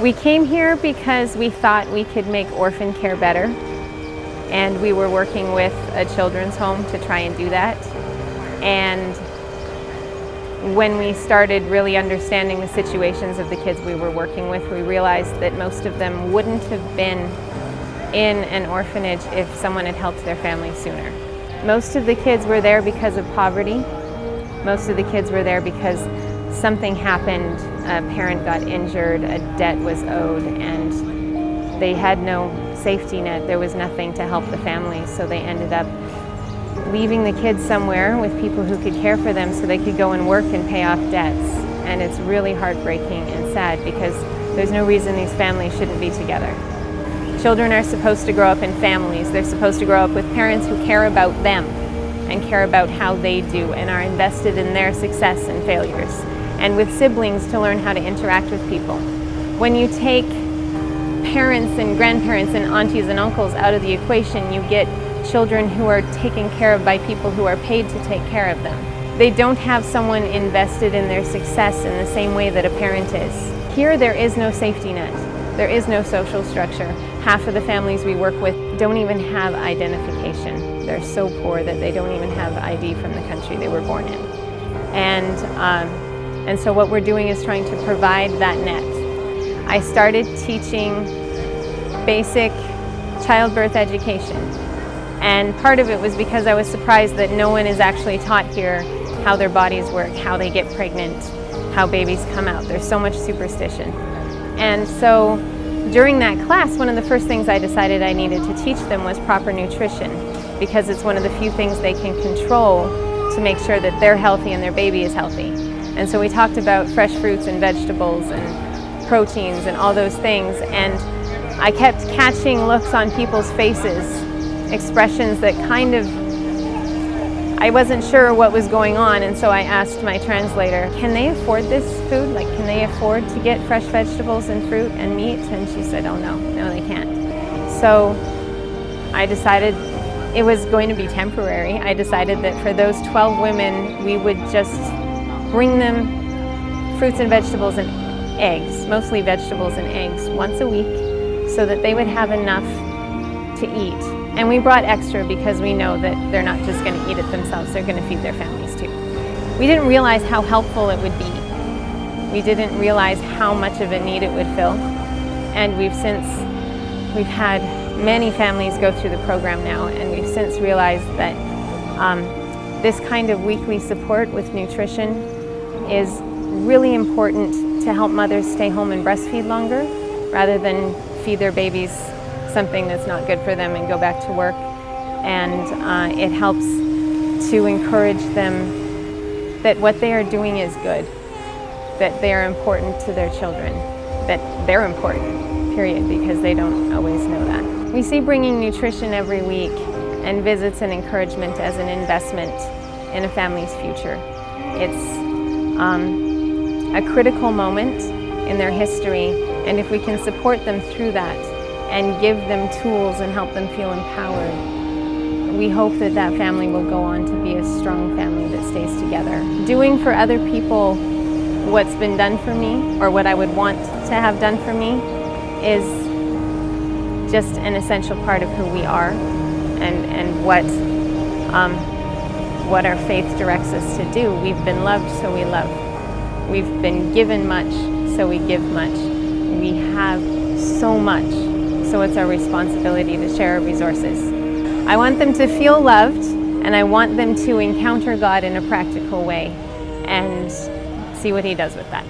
We came here because we thought we could make orphan care better, and we were working with a children's home to try and do that. And when we started really understanding the situations of the kids we were working with, we realized that most of them wouldn't have been in an orphanage if someone had helped their family sooner. Most of the kids were there because of poverty. Most of the kids were there because something happened, a parent got injured, a debt was owed, and they had no safety net. There was nothing to help the family, so they ended up leaving the kids somewhere with people who could care for them so they could go and work and pay off debts. And it's really heartbreaking and sad because there's no reason these families shouldn't be together. Children are supposed to grow up in families. They're supposed to grow up with parents who care about them and care about how they do and are invested in their success and failures, and with siblings to learn how to interact with people. When you take parents and grandparents and aunties and uncles out of the equation, you get children who are taken care of by people who are paid to take care of them. They don't have someone invested in their success in the same way that a parent is. Here, there is no safety net. There is no social structure. Half of the families we work with don't even have identification. They're so poor that they don't even have ID from the country they were born in. And so what we're doing is trying to provide that net. I started teaching basic childbirth education. And part of it was because I was surprised that no one is actually taught here how their bodies work, how they get pregnant, how babies come out. There's so much superstition. And so during that class, one of the first things I decided I needed to teach them was proper nutrition, because it's one of the few things they can control to make sure that they're healthy and their baby is healthy. And so we talked about fresh fruits and vegetables and proteins and all those things, and I kept catching looks on people's faces, expressions that kind of, I wasn't sure what was going on, and so I asked my translator, can they afford this food? Like, can they afford to get fresh vegetables and fruit and meat? And she said, oh no, they can't. So I decided it was going to be temporary. I decided that for those 12 women, we would just bring them fruits and vegetables and eggs, mostly vegetables and eggs, once a week, so that they would have enough to eat. And we brought extra because we know that they're not just going to eat it themselves, they're going to feed their families too. We didn't realize how helpful it would be. We didn't realize how much of a need it would fill. And we've had many families go through the program now, and we've since realized that this kind of weekly support with nutrition is really important to help mothers stay home and breastfeed longer, rather than feed their babies something that's not good for them and go back to work. And it helps to encourage them that what they are doing is good, that they are important to their children, that they're important, period, because they don't always know that. We see bringing nutrition every week and visits and encouragement as an investment in a family's future. It's a critical moment in their history, and if we can support them through that and give them tools and help them feel empowered, we hope that that family will go on to be a strong family that stays together. Doing for other people what's been done for me, or what I would want to have done for me, is just an essential part of who we are and what our faith directs us to do. We've been loved, so we love. We've been given much, so we give much. We have so much, so it's our responsibility to share our resources. I want them to feel loved, and I want them to encounter God in a practical way and see what He does with that.